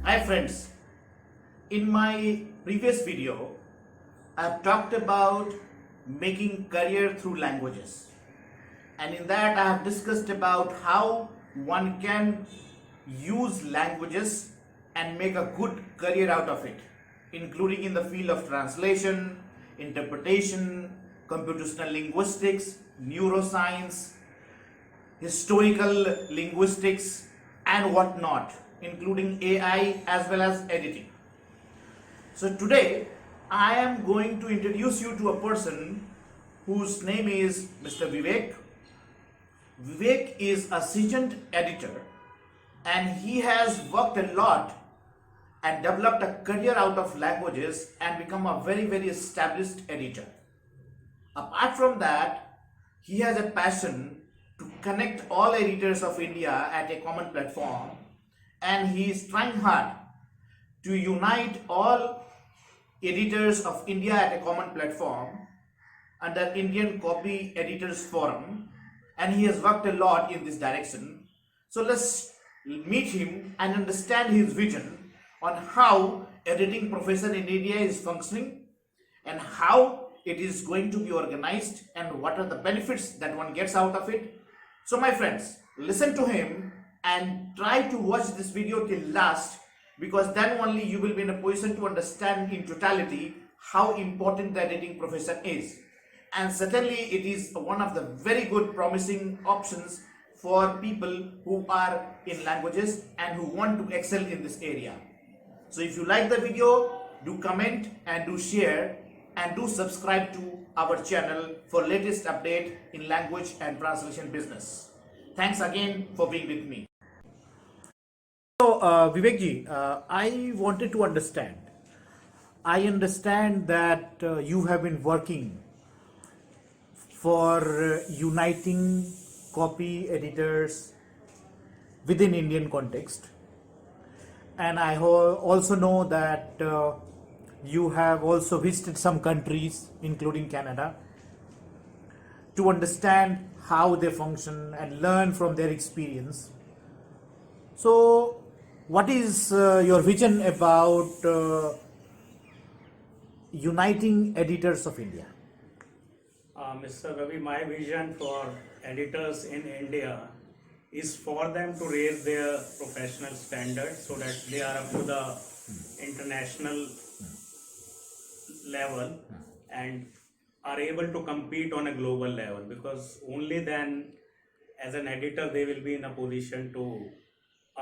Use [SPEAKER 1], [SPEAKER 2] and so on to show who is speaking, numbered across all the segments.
[SPEAKER 1] Hi friends, in my previous video, I've talked about making career through languages. And in that I have discussed about how one can use languages and make a good career out of it, including in the field of translation, interpretation, computational linguistics, neuroscience, historical linguistics and whatnot, including AI as well as editing. So today I am going to introduce you to a person whose name is Mr. Vivek. Vivek is a seasoned editor and he has worked a lot and developed a career out of languages and become a very established editor. Apart from that, he has a passion to connect all editors of India at a common platform, and he is trying hard to unite all editors of India at a common platform under Indian Copy Editors Forum, and he has worked a lot in this direction. So let's meet him and understand his vision on how editing profession in India is functioning and how it is going to be organized and what are the benefits that one gets out of it. So my friends, listen to him and try to watch this video till last, because then only you will be in a position to understand in totality how important the editing profession is. And certainly it is one of the very good promising options for people who are in languages and who want to excel in this area. So if you like the video, do comment and do share and do subscribe to our channel for latest update in language and translation business. Thanks again for being with me. So Vivek ji, I wanted to understand. I understand that you have been working for uniting copy editors within Indian context, and I also know that you have also visited some countries including Canada to understand how they function and learn from their experience. So what is your vision about uniting editors of India?
[SPEAKER 2] Mr. Ravi, my vision for editors in India is for them to raise their professional standards so that they are up to the international level and are able to compete on a global level, because only then as an editor they will be in a position to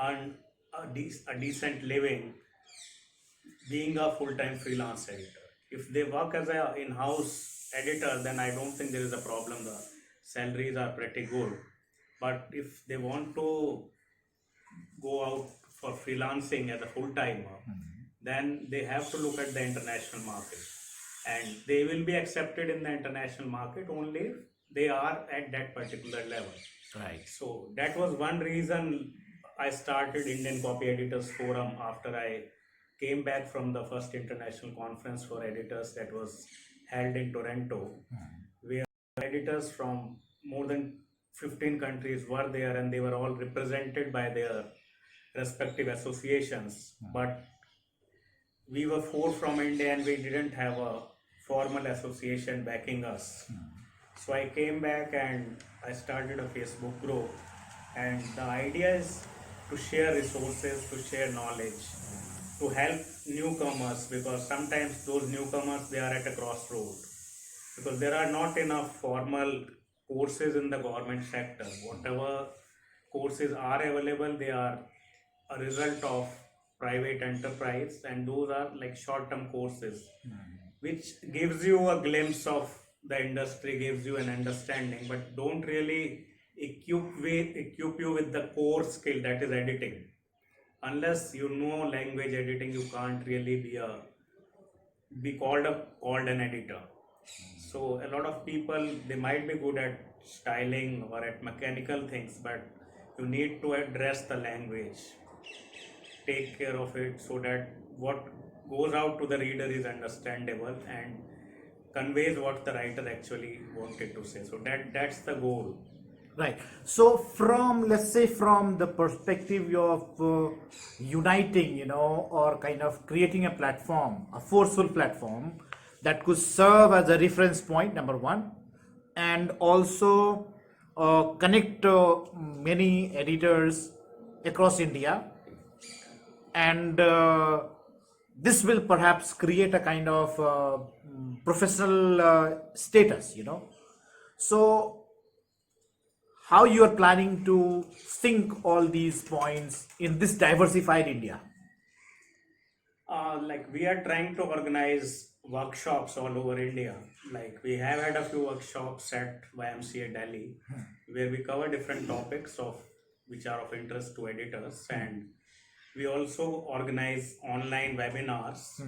[SPEAKER 2] earn a decent living being a full-time freelance editor. If they work as an in-house editor, then I don't think there is a problem. The salaries are pretty good. But if they want to go out for freelancing as a full-timer, then they have to look at the international market. And they will be accepted in the international market only if they are at that particular level.
[SPEAKER 1] Right.
[SPEAKER 2] So that was one reason I started Indian Copy Editors Forum after I came back from the first international conference for editors that was held in Toronto, where editors from more than 15 countries were there and they were all represented by their respective associations. But we were four from India and we didn't have a formal association backing us. So I came back and I started a Facebook group, and the idea is to share resources, to share knowledge, to help newcomers, because sometimes those newcomers, they are at a crossroad because there are not enough formal courses in the government sector. Whatever courses are available, they are a result of private enterprise, and those are like short-term courses which gives you a glimpse of the industry, gives you an understanding, but don't really equip you with the core skill, that is editing. Unless you know language editing, you can't really be called an editor. So a lot of people, they might be good at styling or at mechanical things, but you need to address the language, take care of it so that what goes out to the reader is understandable and conveys what the writer actually wanted to say. So that's the goal.
[SPEAKER 1] Right. So, from let's say from the perspective of uniting, or kind of creating a platform, a forceful platform that could serve as a reference point, number one, and also connect many editors across India, and this will perhaps create a kind of professional status. So how you are planning to sync all these points in this diversified India?
[SPEAKER 2] Like we are trying to organize workshops all over India. Like we have had a few workshops at YMCA Delhi where we cover different topics of which are of interest to editors, and we also organize online webinars.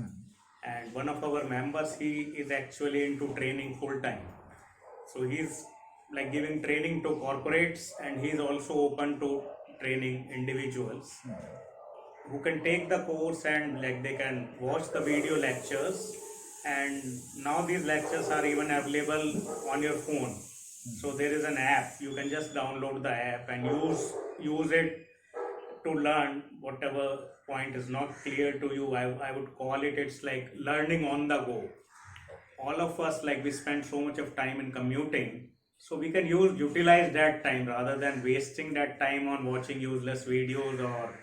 [SPEAKER 2] And one of our members, he is actually into training full time. So he's like giving training to corporates, and he's also open to training individuals who can take the course, and like they can watch the video lectures. And now these lectures are even available on your phone. So there is an app, you can just download the app and use it to learn whatever point is not clear to you. I would call it, it's like learning on the go. All of us, like we spend so much of time in commuting, so we can utilize that time rather than wasting that time on watching useless videos or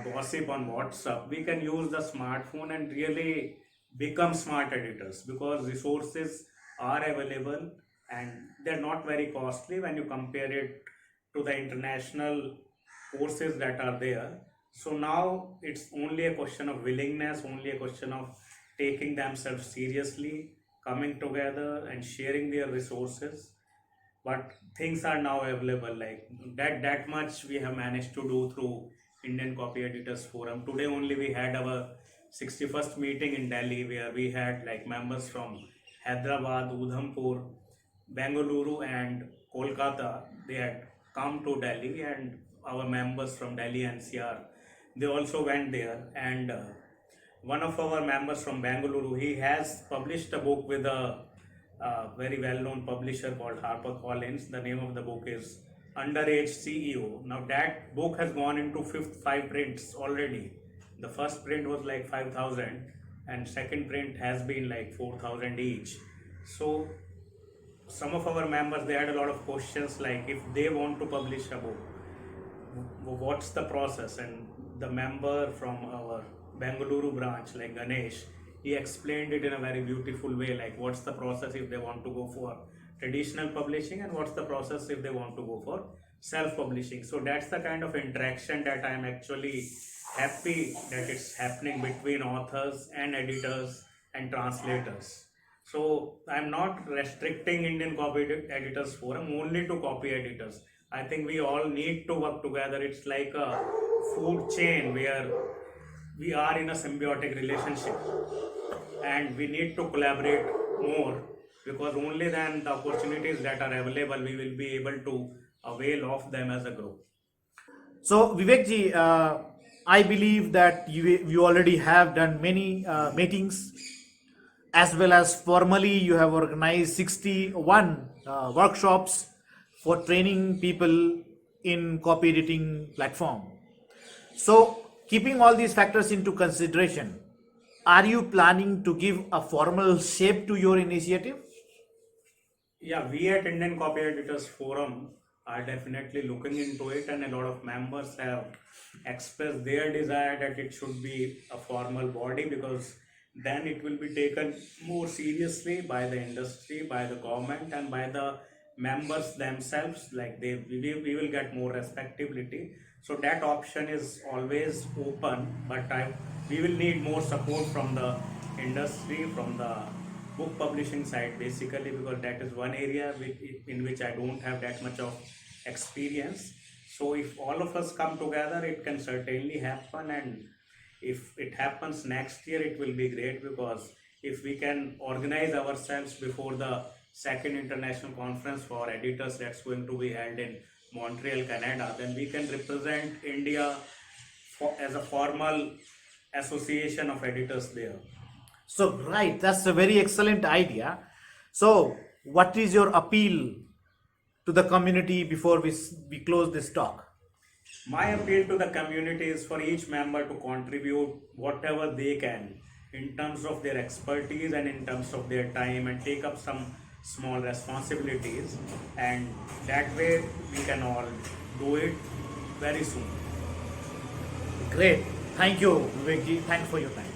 [SPEAKER 2] gossip on WhatsApp. We can use the smartphone and really become smart editors, because resources are available and they're not very costly when you compare it to the international courses that are there. So now it's only a question of willingness, only a question of taking themselves seriously, coming together and sharing their resources. But things are now available, like that much we have managed to do through Indian Copy Editors Forum. Today only we had our 61st meeting in Delhi, where we had like members from Hyderabad, Udhampur, Bengaluru and Kolkata. They had come to Delhi, and our members from Delhi NCR, they also went there. And one of our members from Bengaluru, he has published a book with a very well-known publisher called HarperCollins. The name of the book is Underage CEO. Now that book has gone into five prints already. The first print was like 5,000, and second print has been like 4,000 each. So some of our members, they had a lot of questions, like if they want to publish a book, what's the process? And the member from our Bengaluru branch, like Ganesh, he explained it in a very beautiful way, like what's the process if they want to go for traditional publishing, and what's the process if they want to go for self-publishing. So that's the kind of interaction that I'm actually happy that it's happening between authors and editors and translators. So I'm not restricting Indian Copy Editors Forum only to copy editors. I think we all need to work together. It's like a food chain where we are in a symbiotic relationship, and we need to collaborate more, because only then the opportunities that are available, we will be able to avail of them as a group.
[SPEAKER 1] So, Vivekji, I believe that you already have done many meetings, as well as formally you have organized 61 workshops for training people in copy editing platform. So, keeping all these factors into consideration, are you planning to give a formal shape to your initiative?
[SPEAKER 2] Yeah, we at Indian Copy Editors Forum are definitely looking into it, and a lot of members have expressed their desire that it should be a formal body, because then it will be taken more seriously by the industry, by the government, and by the members themselves. Like we will get more respectability. So that option is always open, but we will need more support from the industry, from the book publishing side basically, because that is one area in which I don't have that much of experience. So if all of us come together, it can certainly happen, and if it happens next year, it will be great, because if we can organize ourselves before the second international conference for editors that's going to be held in Montreal, Canada, then we can represent India as a formal association of editors there.
[SPEAKER 1] So, right, that's a very excellent idea. So, what is your appeal to the community before we close this talk?
[SPEAKER 2] My appeal to the community is for each member to contribute whatever they can in terms of their expertise and in terms of their time, and take up some small responsibilities, and that way we can all do it very soon.
[SPEAKER 1] Great. Thank you, Vivekji. Thanks for your time.